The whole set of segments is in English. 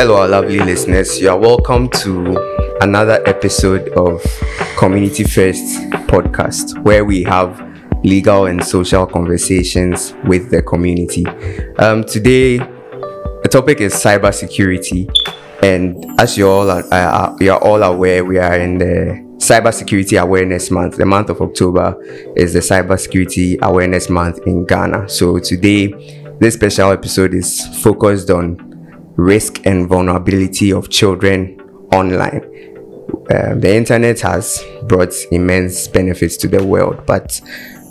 Hello, our lovely listeners. You are welcome to another episode of Community First podcast, where we have legal and social conversations with the community. Today, the topic is cybersecurity, and as you are all aware, we are in the Cybersecurity Awareness Month. The month of October is the Cybersecurity Awareness Month in Ghana. So today, this special episode is focused on risk and vulnerability of children online. The internet has brought immense benefits to the world, but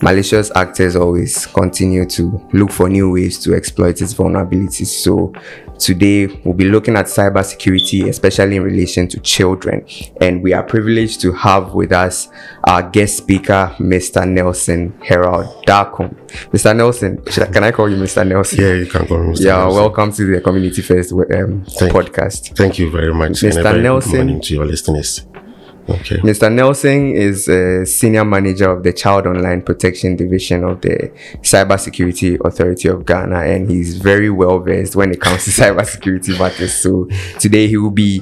malicious actors always continue to look for new ways to exploit its vulnerabilities. So today we'll be looking at cybersecurity, especially in relation to children, and we are privileged to have with us our guest speaker, Mr. Nelson Harold Darko. Mr. Nelson, can I call you Mr. Nelson? Yeah, you can call me Mr. Yeah, Nelson. welcome to the Community First podcast. Thank you very much. Mr. Nelson, good morning to your listeners. Okay. Mr. Nelson is a senior manager of the Child Online Protection Division of the Cybersecurity Authority of Ghana, and he's very well versed when it comes to cybersecurity matters. So today he will be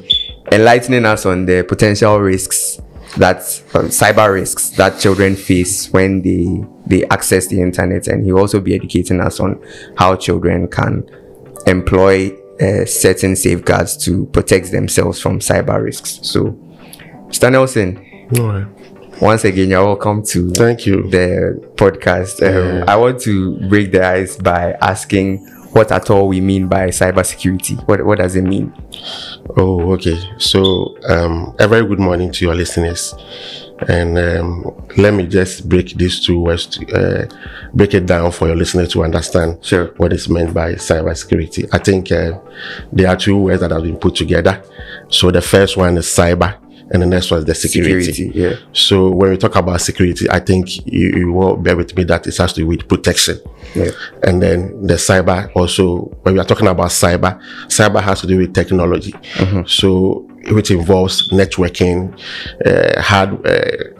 enlightening us on the potential risks that cyber risks that children face when they access the internet, and he'll also be educating us on how children can employ certain safeguards to protect themselves from cyber risks. So Mr. Nelson, all right. Once again, you're welcome to Thank you. the podcast. I want to break the ice by asking what at all we mean by cybersecurity. What does it mean? Oh, okay. So, a very good morning to your listeners. And let me just break these two words, break it down for your listeners to understand what is meant by cybersecurity. I think there are two words that have been put together. So the first one is cyber, and the next one is the security. Yeah. So when we talk about security, I think you will bear with me that it has to do with protection. Yeah. And then the cyber also, when we are talking about cyber has to do with technology. So which involves networking,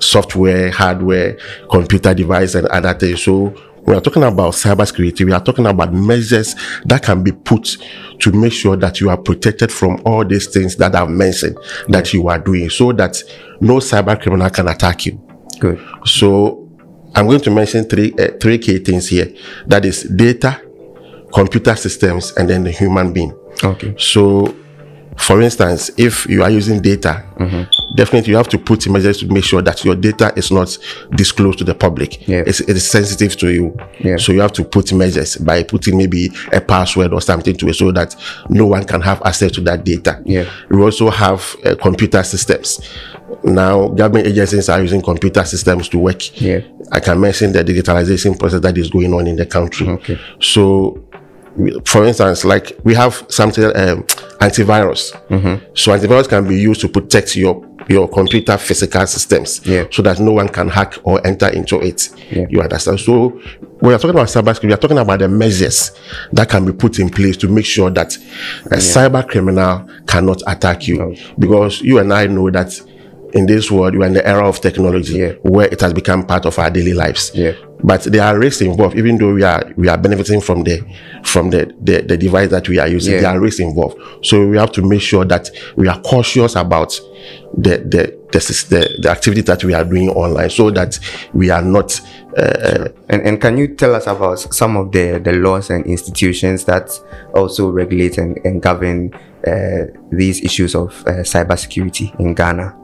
software, hardware, computer device, and other things. So when we are talking about cybersecurity, we are talking about measures that can be put to make sure that you are protected from all these things that I've mentioned that you are doing, so that no cyber criminal can attack you. Good. So I'm going to mention three key things here. That is data, computer systems, and then the human being. Okay. So for instance, if you are using data, definitely you have to put measures to make sure that your data is not disclosed to the public. Yeah. It is sensitive to you. Yeah. So you have to put measures by putting maybe a password or something to it so that no one can have access to that data. Yeah. We also have computer systems. Now, government agencies are using computer systems to work. Yeah. I can mention the digitalization process that is going on in the country. Okay. So, for instance, like we have something antivirus. So antivirus can be used to protect your computer physical systems, so that no one can hack or enter into it. You understand? So when we're talking about cybersecurity, we're talking about the measures that can be put in place to make sure that a cyber criminal cannot attack you. Because you and I know that in this world, we are in the era of technology where it has become part of our daily lives. But there are risks involved, even though we are benefiting from the device that we are using. There are risks involved. So we have to make sure that we are cautious about the activity that we are doing online, so that we are not. And can you tell us about some of the laws and institutions that also regulate and govern these issues of cybersecurity in Ghana?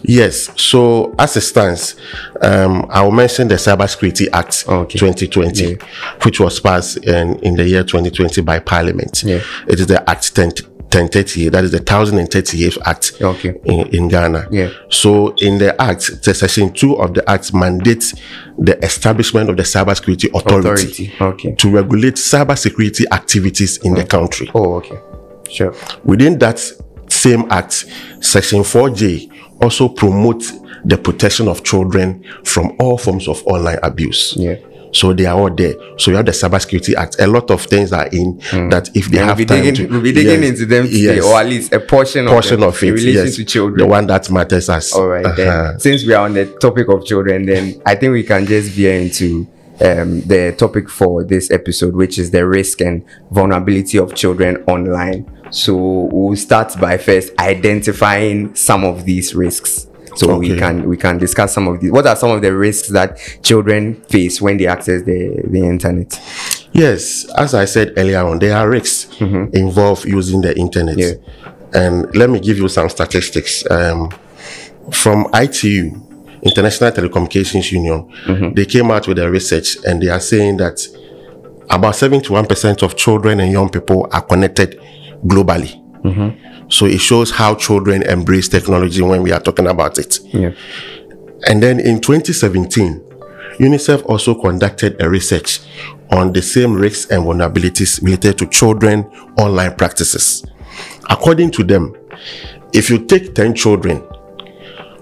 Yes. So as it stands, I will mention the Cybersecurity Act 2020, which was passed in the year 2020 by Parliament. It is the Act 1030, that is the 1038th Act in Ghana. So in the Act, the Section 2 of the Act mandates the establishment of the Cybersecurity Authority to regulate cybersecurity activities in the country. Sure. Within that same Act, Section 4J also promotes the protection of children from all forms of online abuse. So they are all there. So you have the Cybersecurity Act. A lot of things are in that if they have time to... We'll be digging into them today, or at least a portion of it in relation to children. The one that matters us. All right, then. Since we are on the topic of children, then I think we can just veer into the topic for this episode, which is the risk and vulnerability of children online. So we'll start by first identifying some of these risks. So we can discuss some of these. What are some of the risks that children face when they access the internet? Yes, as I said earlier on, there are risks involved using the internet. Yeah. And let me give you some statistics. From ITU, International Telecommunications Union, they came out with a research, and they are saying that about 71% of children and young people are connected globally. So it shows how children embrace technology when we are talking about it. Yeah. And then in 2017, UNICEF also conducted a research on the same risks and vulnerabilities related to children online practices. According to them, if you take 10 children,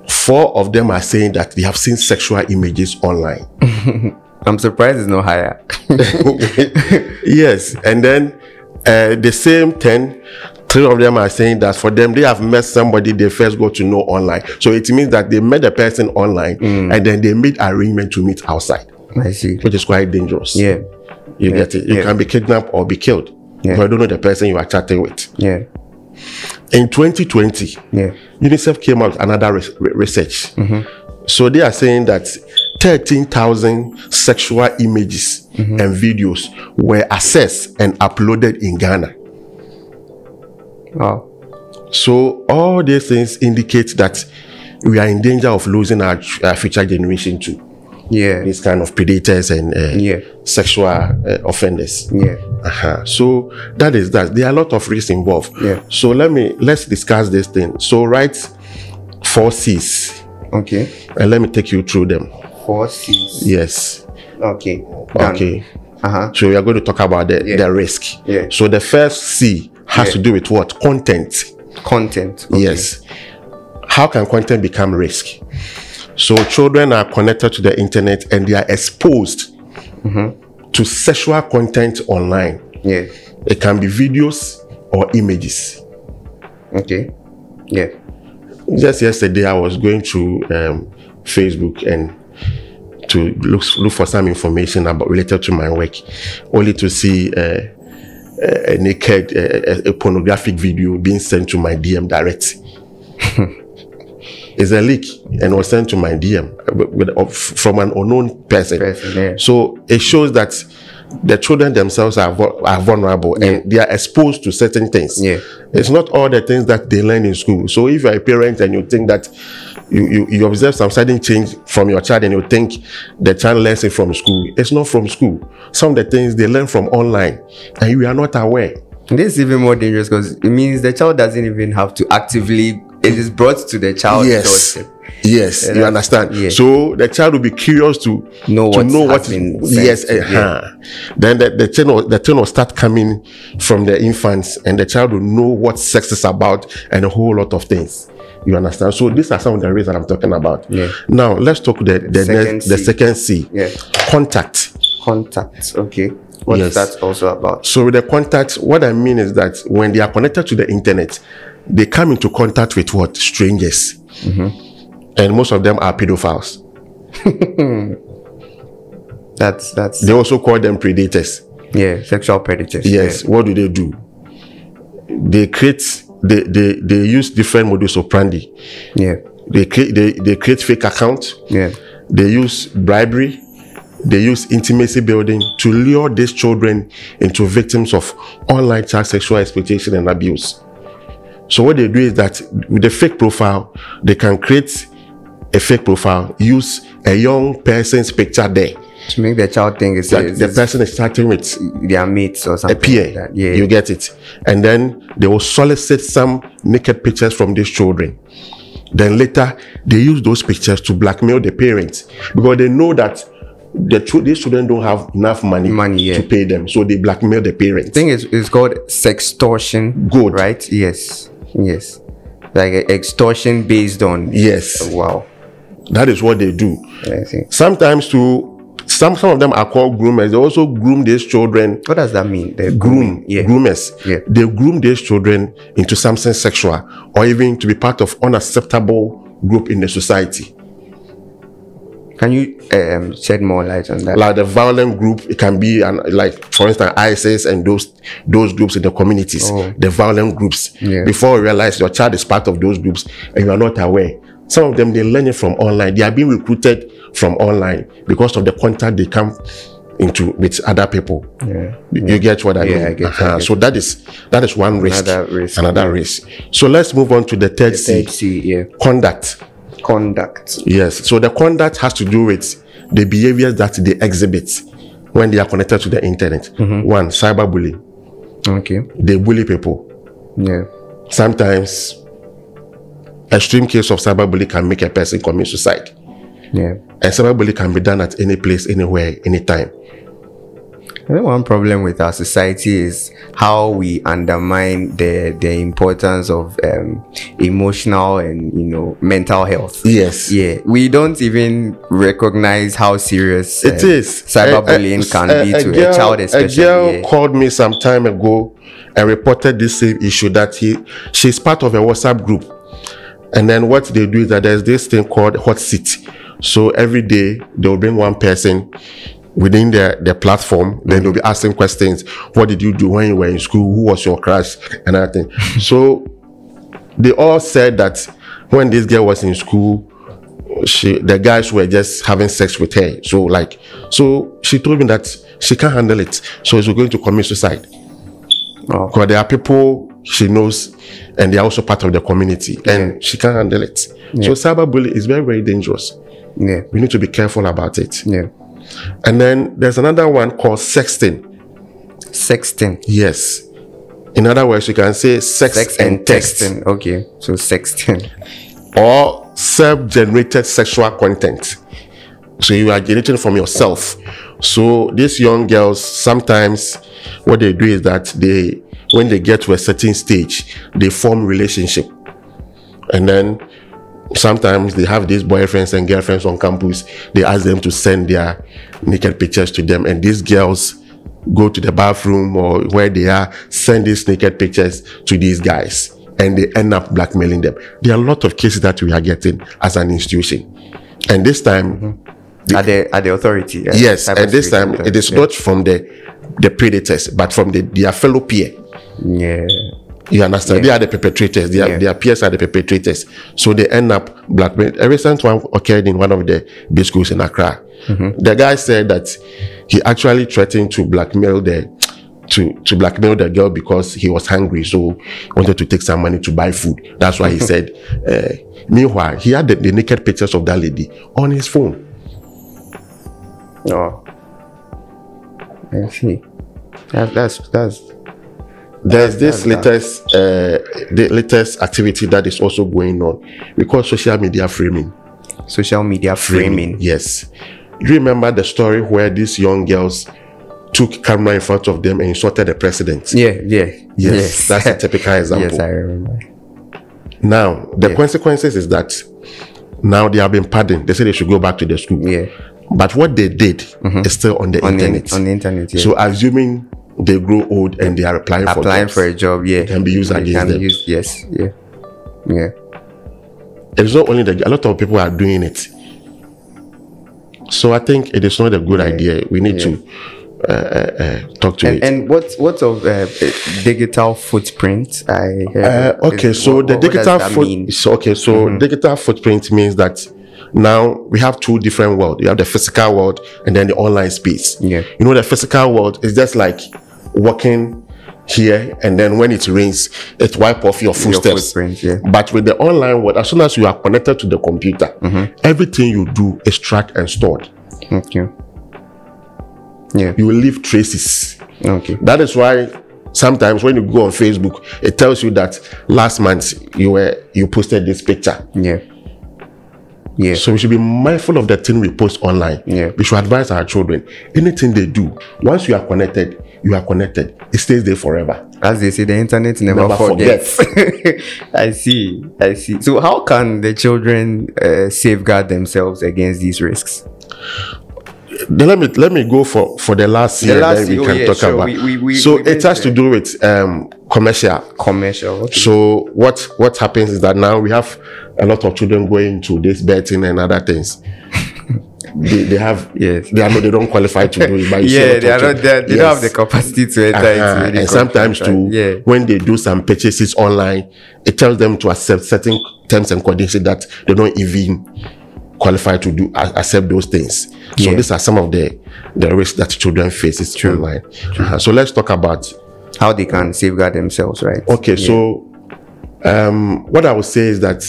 4 of them are saying that they have seen sexual images online. I'm surprised it's not higher. Yes, and then the same 10, 3 of them are saying that for them, they have met somebody they first got to know online. So it means that they met the person online and then they made arrangement to meet outside. I see. Which is quite dangerous. Yeah. You get it? You can be kidnapped or be killed. Yeah. If I don't know the person you are chatting with. Yeah. In 2020, UNICEF came out with another research. So they are saying that 13,000 sexual images and videos were accessed and uploaded in Ghana. Wow. So all these things indicate that we are in danger of losing our future generation to these kind of predators and sexual offenders. So that is that. There are a lot of risks involved. So let's discuss this thing. So write 4 C's. Okay. And let me take you through them. 4 C's. Yes. Okay. Done. Okay. So we are going to talk about the risk. So the first C has to do with what? Content. Content. Okay. Yes. How can content become risk? So children are connected to the internet and they are exposed to sexual content online. It can be videos or images. Okay. Yeah. Just yesterday, I was going through Facebook and to look for some information about related to my work, only to see a naked, a pornographic video being sent to my DM direct. It's a leak and was sent to my DM from an unknown person. So it shows that the children themselves are vulnerable and they are exposed to certain things. It's not all the things that they learn in school. So if you're a parent and you think that you observe some sudden change from your child and you think the child learns it from school, it's not from school. Some of the things they learn from online and you are not aware. This is even more dangerous because it means the child doesn't even have to actively, it is brought to the child's doorstep. Yes, you understand. So the child will be curious to know what been said. Then the thing will start coming from the infants, and the child will know what sex is about and a whole lot of things. You understand? So these are some of the reasons I'm talking about. Now let's talk the second C. Contact. Contact. Okay. What is that also about? So with the contact, what I mean is that when they are connected to the internet, they come into contact with what? Strangers. And most of them are pedophiles. That's they also call them predators. Sexual predators. Yes. What do? They use different modus operandi. They create fake accounts. They use bribery. They use intimacy building to lure these children into victims of online child sexual exploitation and abuse. So what they do is that with the fake profile, they can create a fake profile, use a young person's picture there to make the child think it's the person is chatting with their mates or something. A peer. Like that. You get it. And then they will solicit some naked pictures from these children. Then later they use those pictures to blackmail the parents because they know that these children don't have enough money to pay them, so they blackmail the parents. I think it's called sextortion. Good, right? Yes, like extortion based on. Wow, that is what they do. I think. Sometimes some of them are called groomers. They also groom these children. What does that mean? Groomers. They groom these children into something sexual or even to be part of unacceptable group in the society. Can you shed more light on that? Like the violent group, it can be like, for instance, ISIS and those groups in the communities, the violent groups. Before you realize your child is part of those groups and you are not aware. Some of them, they learn it from online. They are being recruited from online because of the contact they come into with other people. You get what I mean? I get. So that is one risk. Another risk. So let's move on to the third C. Conduct. Yes. So the conduct has to do with the behaviors that they exhibit when they are connected to the internet. One, cyberbullying. Okay. They bully people. Sometimes extreme case of cyberbullying can make a person commit suicide. And cyberbullying can be done at any place, anywhere, anytime. I think one problem with our society is how we undermine the importance of emotional and mental health. Yes. We don't even recognize how serious it is. Cyberbullying can be to a child, especially. A girl called me some time ago and reported this same issue, that she's part of a WhatsApp group, and then what they do is that there's this thing called hot seat. So every day they'll bring one person within their platform, then they'll be asking questions. What did you do when you were in school? Who was your crush? And everything. So they all said that when this girl was in school, the guys were just having sex with her. So she told me that she can't handle it. So she's going to commit suicide. Because there are people she knows and they are also part of the community and she can't handle it. So cyberbullying is very, very dangerous. We need to be careful about it. And then there's another one called sexting. Yes. In other words, you can say sex and texting. Okay, so sexting. Or self-generated sexual content. So you are generating from yourself. So these young girls, sometimes what they do is that when they get to a certain stage, they form relationship. And then sometimes they have these boyfriends and girlfriends on campus. They ask them to send their naked pictures to them, and these girls go to the bathroom or where they are, send these naked pictures to these guys, and they end up blackmailing them. There are a lot of cases that we are getting as an institution, and this time at the authority. Yes, and this time it is not from the predators, but from their fellow peer. You understand? They are the perpetrators. Their peers are the perpetrators. So they end up blackmailing. A recent one occurred in one of the big schools in Accra. The guy said that he actually threatened to blackmail to blackmail the girl because he was hungry, so he wanted to take some money to buy food. That's why he said. Meanwhile, he had the naked pictures of that lady on his phone. I see. That's. There's this the latest activity that is also going on. We call social media framing. Social media framing. Yes. Do you remember the story where these young girls took camera in front of them and insulted the president? Yes. That's a typical example. Yes, I remember. Now, the consequences is that now they have been pardoned. They say they should go back to the school. But what they did is still on the internet. On the internet, So assuming they grow old and they are applying for a job, it can be used against them. It's not only a lot of people are doing it. So I think it is not a good idea. We need to talk to it. And what's of digital footprint? I heard. Digital footprint means that now we have two different worlds. You have the physical world and then the online space. You know, the physical world is just like walking here, and then when it rains, it wipe off your footsteps. But with the online world, as soon as you are connected to the computer, everything you do is tracked and stored. You will leave traces. That is why sometimes when you go on Facebook, it tells you that last month you posted this picture. So we should be mindful of the thing we post online. We should advise our children. Anything they do, once you are connected, you are connected. It stays there forever. As they say, the internet never forgets. I see. So how can the children safeguard themselves against these risks? Let me go for the last year that we can talk about. It has to do with commercial. So what happens is that now we have a lot of children going to this betting and other things. they have Yes. they don't qualify to do it. But you see Yeah, what they are I'm not there. They don't have the capacity to enter into the and sometimes contract, too, right? when they do some purchases online, it tells them to accept certain terms and conditions that they don't even qualify to do accept those things. So these are some of the risks that children face online. So let's talk about how they can safeguard themselves, right? Okay, so what I would say is that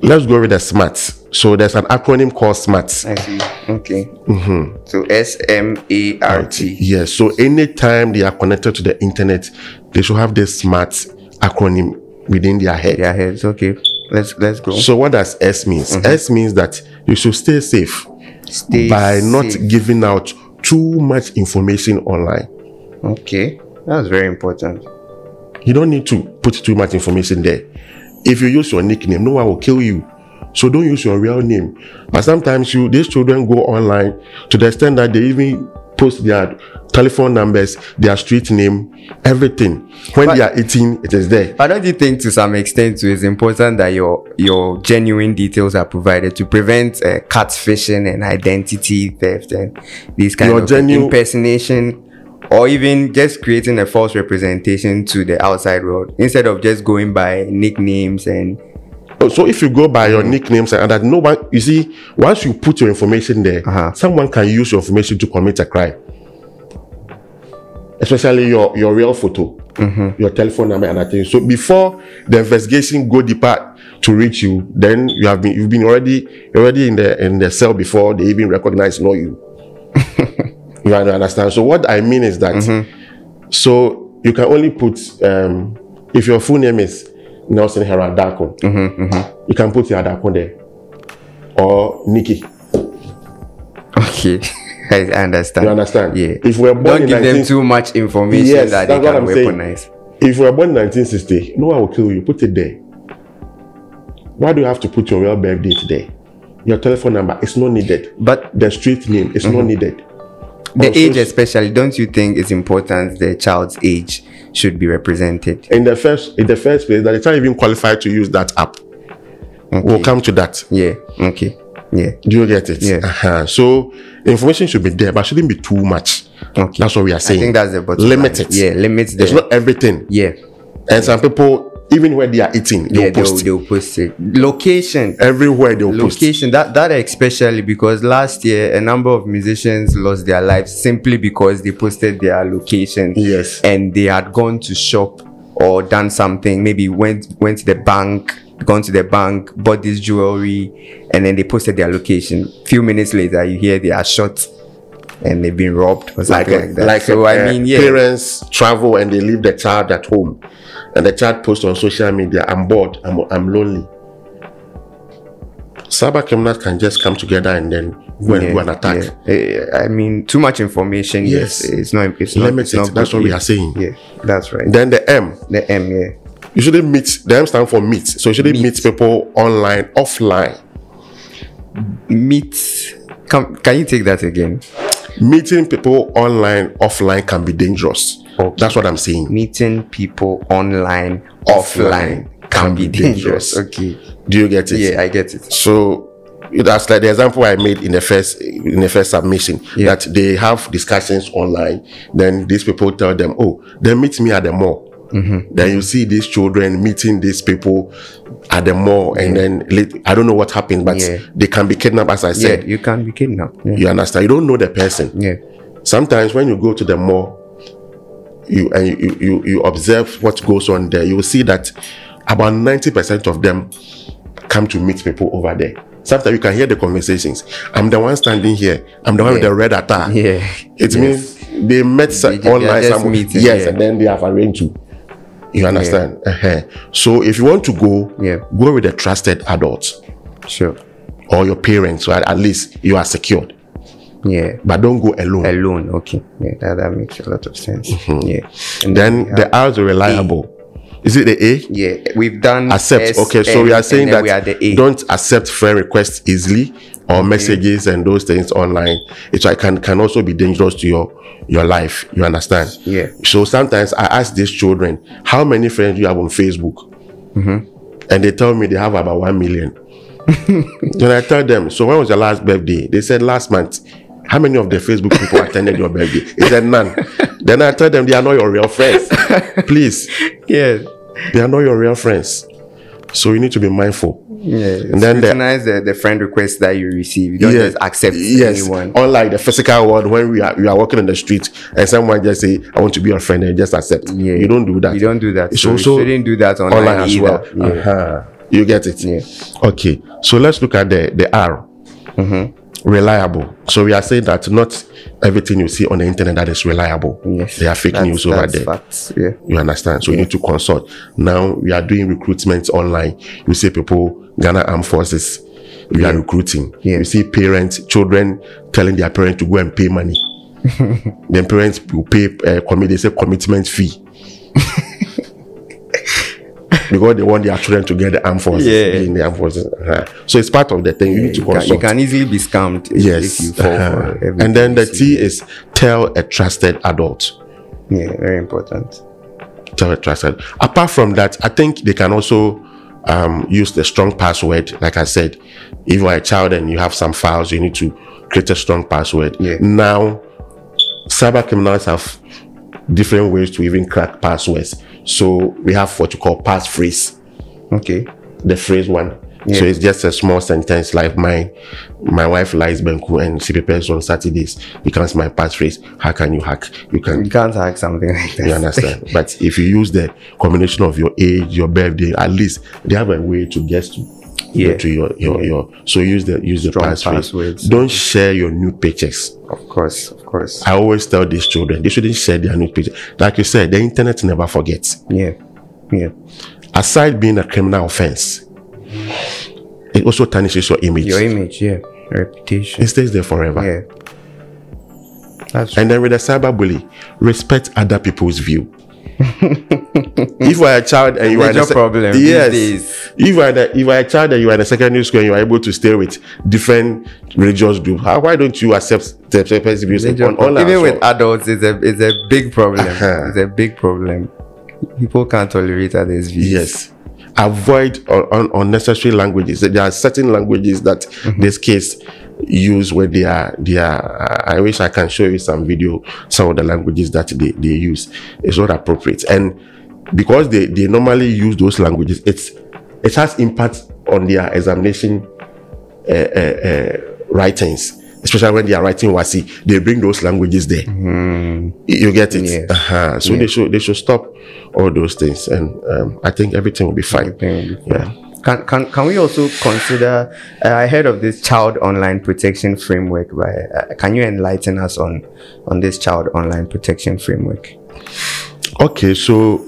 let's go with the SMART. So there's an acronym called SMART. I see. Okay. So SMART. Yes. So anytime they are connected to the internet, they should have this SMART acronym within their head. Their heads. Okay. Let's go. So what does S means? S means that you should stay safe by not giving out too much information online. Okay, that's very important. You don't need to put too much information there. If you use your nickname, no one will kill you. So don't use your real name. But sometimes these children go online to the extent that they even post their telephone numbers, their street name, everything. When they are eating, it is there. But don't you think to some extent too, it's important that your genuine details are provided to prevent catfishing and identity theft and these kind of impersonation, or even just creating a false representation to the outside world instead of just going by nicknames and. So if you go by your nicknames and that, no one, you see, once you put your information there, someone can use your information to commit a crime. Especially your real photo, your telephone number and that thing. So before the investigation go deeper to reach you, then you've been already in the cell before they even know you. You understand? So what I mean is that so you can only put if your full name is Nelson Heradako, you can put your Adako there, or Nikki. Okay, I understand. You understand? Yeah. If we're born don't give them too much information that they can weaponize. If we're born in 1960, no one will kill you. Put it there. Why do you have to put your real birth date there? Your telephone number is not needed, but the street name is not needed. The age especially, don't you think it's important the child's age should be represented? In the first place, that the child even qualified to use that app. Okay. We'll come to that. Yeah. Okay. Yeah. Do you get it? Yeah. So information should be there, but shouldn't be too much. Okay. That's what we are saying. I think that's the bottom limit it. Yeah, limit It's not everything. Yeah. And some people, even when they are eating, they'll post it. Location. Everywhere they'll post. Location. That especially because last year a number of musicians lost their lives simply because they posted their location. Yes. And they had gone to shop or done something. Maybe went to the bank, gone to the bank, bought this jewelry, and then they posted their location. Few minutes later, you hear they are shot and they've been robbed or something like that. So parents travel and they leave the child at home. And the child posts on social media, I'm bored, I'm lonely. Cyber criminals can just come together and then go and do an attack. I mean, too much information. Yes, it's not. That's what we are saying. Yeah, that's right. Then the M. The M. Yeah. You shouldn't meet. The M stands for meet. So you shouldn't meet people online, offline. Meet. Can you take that again? Meeting people online, offline can be dangerous. Okay. That's what I'm saying. Meeting people online, offline can be dangerous. Okay. Do you get it? Yeah, I get it. So that's like the example I made in the first submission, that they have discussions online. Then these people tell them, oh, then meet me at the mall. Then you see these children meeting these people at the mall, and then I don't know what happened, but they can be kidnapped, as I said. Yeah, you can be kidnapped. Yeah. You understand? You don't know the person. Yeah. Sometimes when you go to the mall, you observe what goes on there, you will see that about 90% of them come to meet people over there. Sometimes you can hear the conversations. I'm the one standing here. I'm the one with the red attire. Yeah. It means they met online somewhere. Yes, and then they have arranged to. You understand? So if you want to go, go with a trusted adult. Sure. Or your parents, so at least you are secured. Yeah. But don't go alone. Alone, okay. Yeah, that makes a lot of sense. Yeah. And then the R is reliable. Is it the A? Yeah, we've done accept. Okay, so we are saying that don't accept friend requests easily or messages and those things online. It can also be dangerous to your life. You understand? Yeah. So sometimes I ask these children, how many friends do you have on Facebook? And they tell me they have about 1 million. Then I tell them, so when was your last birthday? They said last month. How many of the Facebook people attended your birthday? He said none. Then I tell them they are not your real friends. Please. Yes. They are not your real friends. So you need to be mindful. Yeah. And then scrutinize the friend request that you receive. You don't just accept anyone. Unlike the physical world, when we are walking on the street and someone just say, I want to be your friend, and just accept. Yeah. You don't do that. You don't do that. It's so also you shouldn't do that online as either. well. Yeah. You get it? Yeah. Okay. So let's look at the R. Reliable. So we are saying that not everything you see on the internet that is reliable. Yes. There are fake news over there. Facts. Yeah. You understand? So you need to consult. Now we are doing recruitment online. You see people, Ghana Armed Forces, we are recruiting. Yeah. You see parents, children telling their parents to go and pay money. Then parents will pay, they say commitment fee. Because they want their children to get the armed forces, in the armed forces. So it's part of the thing you need to consult. You can easily be scammed if you fall for everything. And then the T is tell a trusted adult. Yeah, very important. Tell a trusted. Apart from that, I think they can also use the strong password. Like I said, if you are a child and you have some files, you need to create a strong password. Yeah. Now, cyber criminals have different ways to even crack passwords. So we have what you call passphrase. Okay. The phrase one. Yeah. So it's just a small sentence like my wife likes Benku and she prepares on Saturdays. Becomes my passphrase. How can you hack? You can't hack something like that. You understand? But if you use the combination of your age, your birthday, at least they have a way to get to your so use the passphrase. Don't share your nude pictures. Of course. I always tell these children they shouldn't share their nude pictures. Like you said, the internet never forgets. Yeah. Aside being a criminal offense, it also tarnishes your image. Reputation. It stays there forever. Yeah. That's true. And then with a cyberbully, respect other people's view. If you are a child and you are in a problem, yes, these days. If you are a child and you are in a secondary school and you are able to stay with different religious groups, why don't you accept the person's views online? Even with adults, it's a big problem. It's a big problem. People can't tolerate others' views. Yes. Avoid unnecessary languages. There are certain languages that this case use where they are I wish I can show you some of the languages that they use. It's not appropriate. And because they normally use those languages, it has impact on their examination writings, especially when they are writing WASI. They bring those languages there. You get it? Yes. So they should stop all those things, and I think everything will be fine. Yeah. Can we also consider? I heard of this child online protection framework. Can you enlighten us on this child online protection framework? Okay, so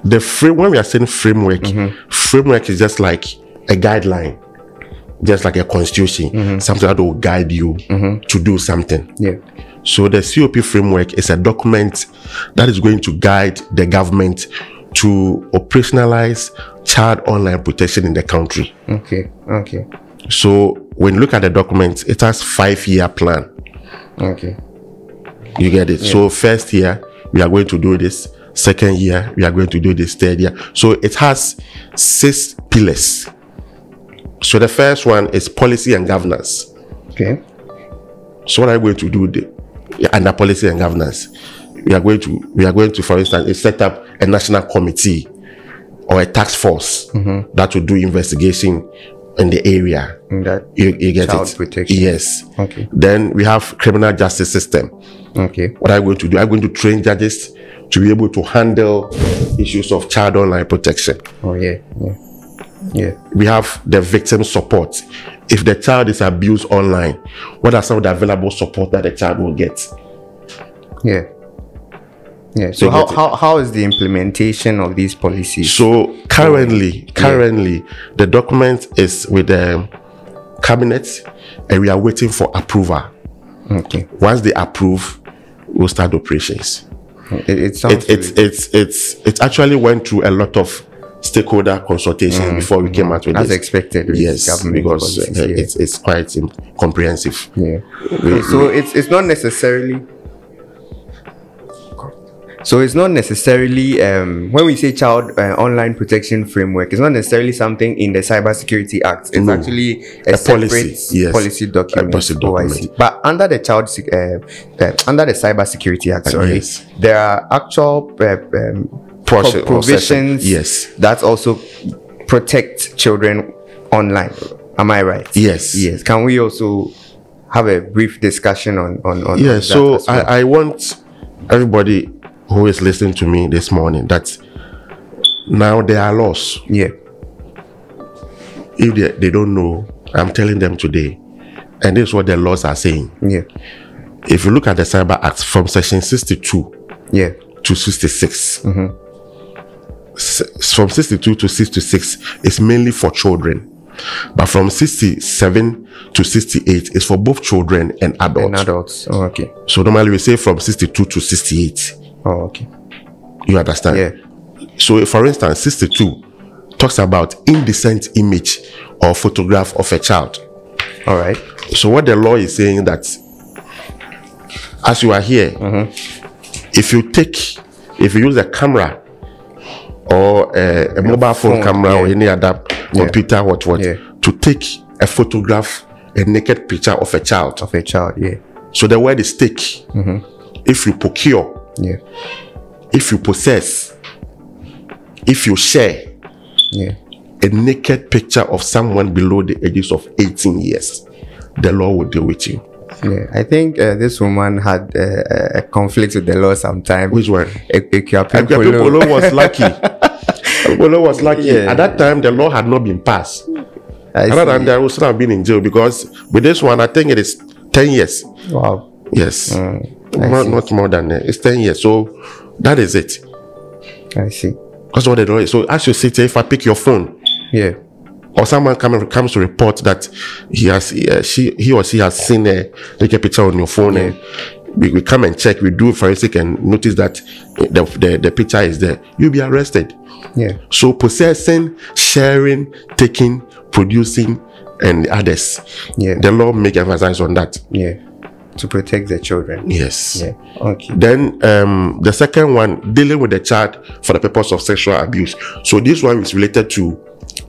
when we are saying framework, framework is just like a guideline, just like a constitution, something that will guide you to do something. Yeah. So the COP framework is a document that is going to guide the government to operationalize child online protection in the country. Okay. So when you look at the document, it has 5-year plan. Okay. You get it? Yeah. So first year, we are going to do this. Second year, we are going to do this. Third year. So it has 6 pillars. So the first one is policy and governance. Okay. So what are we going to do under policy and governance? We are going to, for instance, set up a national committee or a task force that will do investigation in the area. You get child it? Protection. Yes. Okay. Then we have criminal justice system. Okay. What are we going to do? I'm going to train judges to be able to handle issues of child online protection. Oh yeah. We have the victim support. If the child is abused online, what are some of the available support that the child will get? Yeah. So how is the implementation of these policies? So currently, the document is with the cabinet, and we are waiting for approval. Okay. Once they approve, we'll start operations. It actually went through a lot of stakeholder consultation before we came out with as this. expected. Yes, because it's quite comprehensive. Yeah. So it's not necessarily. So it's not necessarily when we say child online protection framework, it's not necessarily something in the Cybersecurity Act. It's actually a separate policy document. Oh, I see. But under the under the Cybersecurity Act, sorry, there are actual provisions that also protect children online. Am I right? Yes. Yes. Can we also have a brief discussion on that? So I want everybody who is listening to me this morning that now there are laws. Yeah. If they don't know, I'm telling them today, and this is what the laws are saying. Yeah. If you look at the Cyber Act from section 62 to 66, from 62 to 66 is mainly for children. But from 67 to 68 is for both children and adults. Oh, okay. So normally we say from 62 to 68. Oh, okay. You understand? Yeah. So for instance, 62 talks about indecent image or photograph of a child. All right. So what the law is saying that as you are here, if you use a camera or a mobile phone camera or any other computer, to take a photograph, a naked picture of a child. So the word is take. If you procure, if you possess, if you share a naked picture of someone below the ages of 18 years, the law will deal with you. Yeah, I think this woman had a conflict with the law sometime. Which one? Polo was lucky. Polo was lucky. Yeah. At that time, the law had not been passed. Other than that, I would still have been in jail because with this one, I think it is 10 years. Wow. Yes. Not more than that. It's 10 years. So that is it. I see. That's what the law is. So as you sit here, if I pick your phone, or someone comes to report that he or she has seen a naked picture on your phone, and we come and check, we do forensic and notice that the picture is there, you'll be arrested. Yeah. So possessing, sharing, taking, producing, and others. Yeah. The law make emphasis on that. Yeah. To protect the children. Yes. Yeah. Okay. Then the second one, dealing with the child for the purpose of sexual abuse. So this one is related to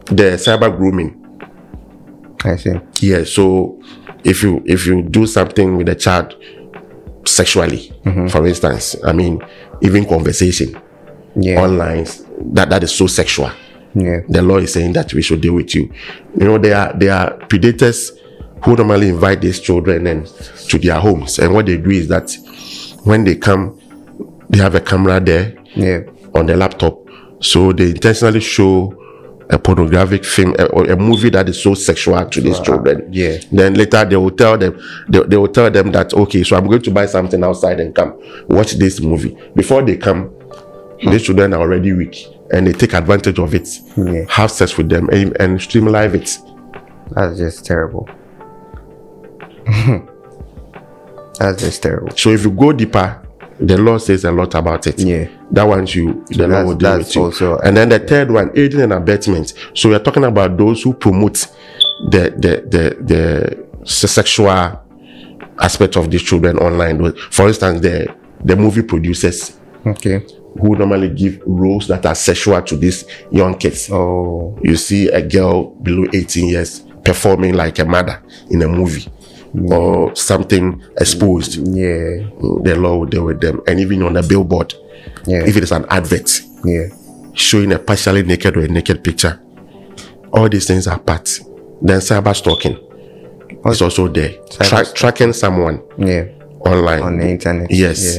the cyber grooming. I see. Yeah. So if you do something with a child sexually, for instance, I mean, even conversation online, that is so sexual. Yeah. The law is saying that we should deal with you. You know, there are predators who normally invite these children to their homes, and what they do is that when they come, they have a camera there on the laptop, so they intentionally show a pornographic film or a movie that is so sexual to these children. Yeah. Then later they will tell them that, okay, so I'm going to buy something outside and come watch this movie. Before they come, these children are already weak, and they take advantage of it, have sex with them, and stream live it. That's just terrible. That's just terrible. So if you go deeper, the law says a lot about it. Yeah. That one the law will deal with you. Also, and then the third one, aiding and abetment. So we're talking about those who promote the sexual aspect of these children online. For instance, the movie producers. Okay. Who normally give roles that are sexual to these young kids. Oh. You see a girl below 18 years performing like a mother in a movie. Or something exposed. Yeah. The law will deal with them. And even on a billboard, if it is an advert, showing a partially naked or a naked picture, all these things are part. Then cyber stalking is also there. Tracking someone online on the internet. Yes.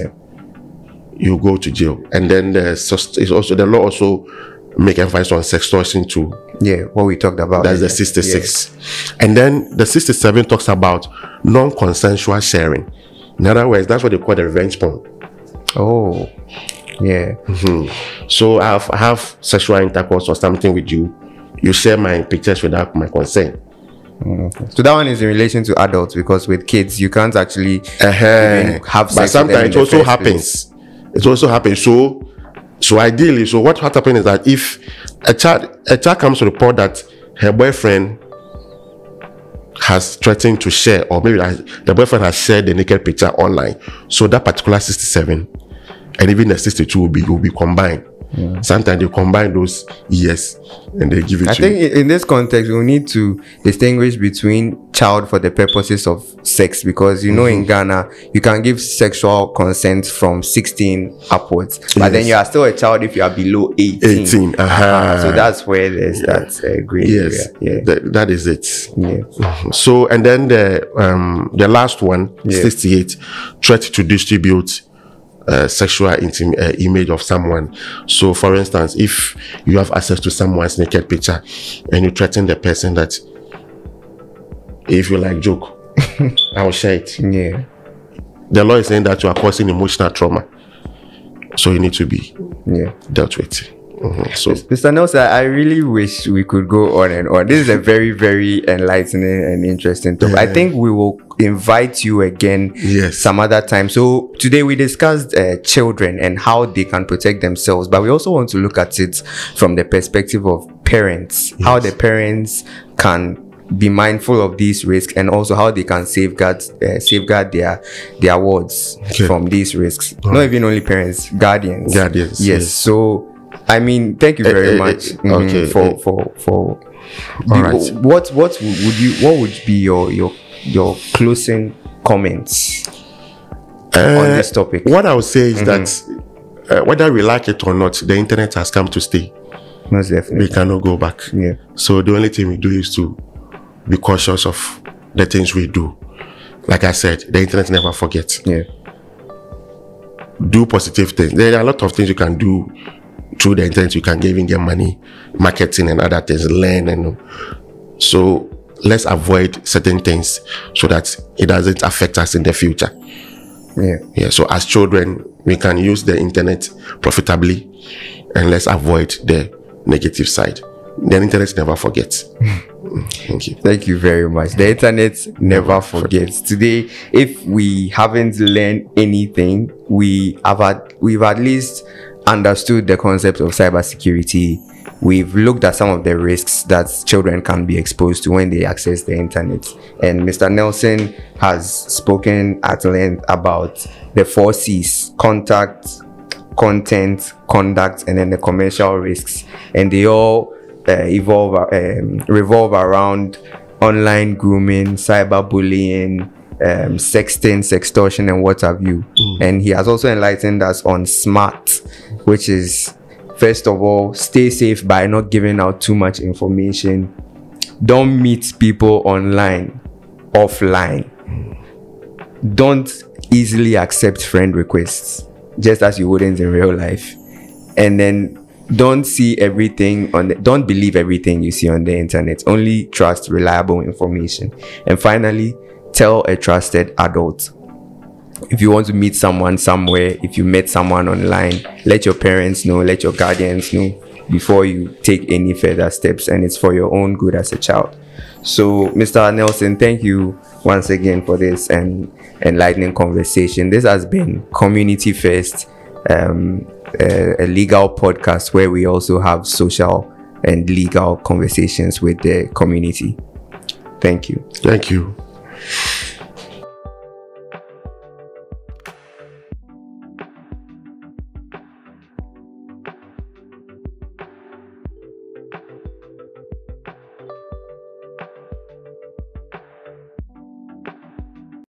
You go to jail. And then the law also make emphasis on sextortion too. Yeah, what we talked about. That's the 66. And then the 67 talks about non-consensual sharing. In other words, that's what they call the revenge porn. Oh, yeah. So I have sexual intercourse or something with you. You share my pictures without my consent. So that one is in relation to adults, because with kids you can't actually even have sex. But sometimes it also happens. It also happens. So ideally, what happens is that if a child comes to report that her boyfriend has threatened to share, or maybe the boyfriend has shared the naked picture online, so that particular 67 and even the 62 will be combined. Sometimes they combine those years and they give it I to you. think in this context, we need to distinguish between child for the purposes of sex, because you know in Ghana you can give sexual consent from 16 upwards, but then you are still a child if you are below 18. So that's where there's that gray area. That is it. So, and then the last one, 68, threat to distribute sexual image of someone. So for instance, if you have access to someone's naked picture and you threaten the person that if you like joke, I'll share it. The law is saying that you are causing emotional trauma, so you need to be dealt with. So Mr. Nelson, I really wish we could go on and on. This is a very, very enlightening and interesting topic. I think we will invite you again some other time. So today we discussed children and how they can protect themselves, but we also want to look at it from the perspective of parents, how the parents can be mindful of these risks, and also how they can safeguard their wards from these risks. Not even only parents, guardians. Yes. So I mean, thank you very much for what would be your closing comments on this topic? What I would say is that whether we like it or not, the internet has come to stay. Most definitely. We cannot go back. So the only thing we do is to be cautious of the things we do. Like I said, the internet never forgets. Do positive things. There are a lot of things you can do through the internet. You can even get money, marketing and other things, learn, and so let's avoid certain things so that it doesn't affect us in the future. So as children, we can use the internet profitably, and let's avoid the negative side. The internet never forgets. Thank you very much. The internet never forgets. Today, if we haven't learned anything, we've at least understood the concept of cybersecurity. We've looked at some of the risks that children can be exposed to when they access the internet. And Mr. Nelson has spoken at length about the 4 C's: contact, content, conduct, and then the commercial risks. And they all revolve around online grooming, cyberbullying, sexting, sextortion, and what have you. And he has also enlightened us on SMART, which is, first of all, stay safe by not giving out too much information. Don't meet people online, offline. Don't easily accept friend requests, just as you wouldn't in real life. And then don't don't believe everything you see on the internet. Only trust reliable information. And finally, tell a trusted adult. If you want to meet someone somewhere, if you met someone online, let your parents know, let your guardians know before you take any further steps, and it's for your own good as a child. So Mr. Nelson, thank you once again for this enlightening conversation. This has been Community First, a legal podcast where we also have social and legal conversations with the community. Thank you. Thank you.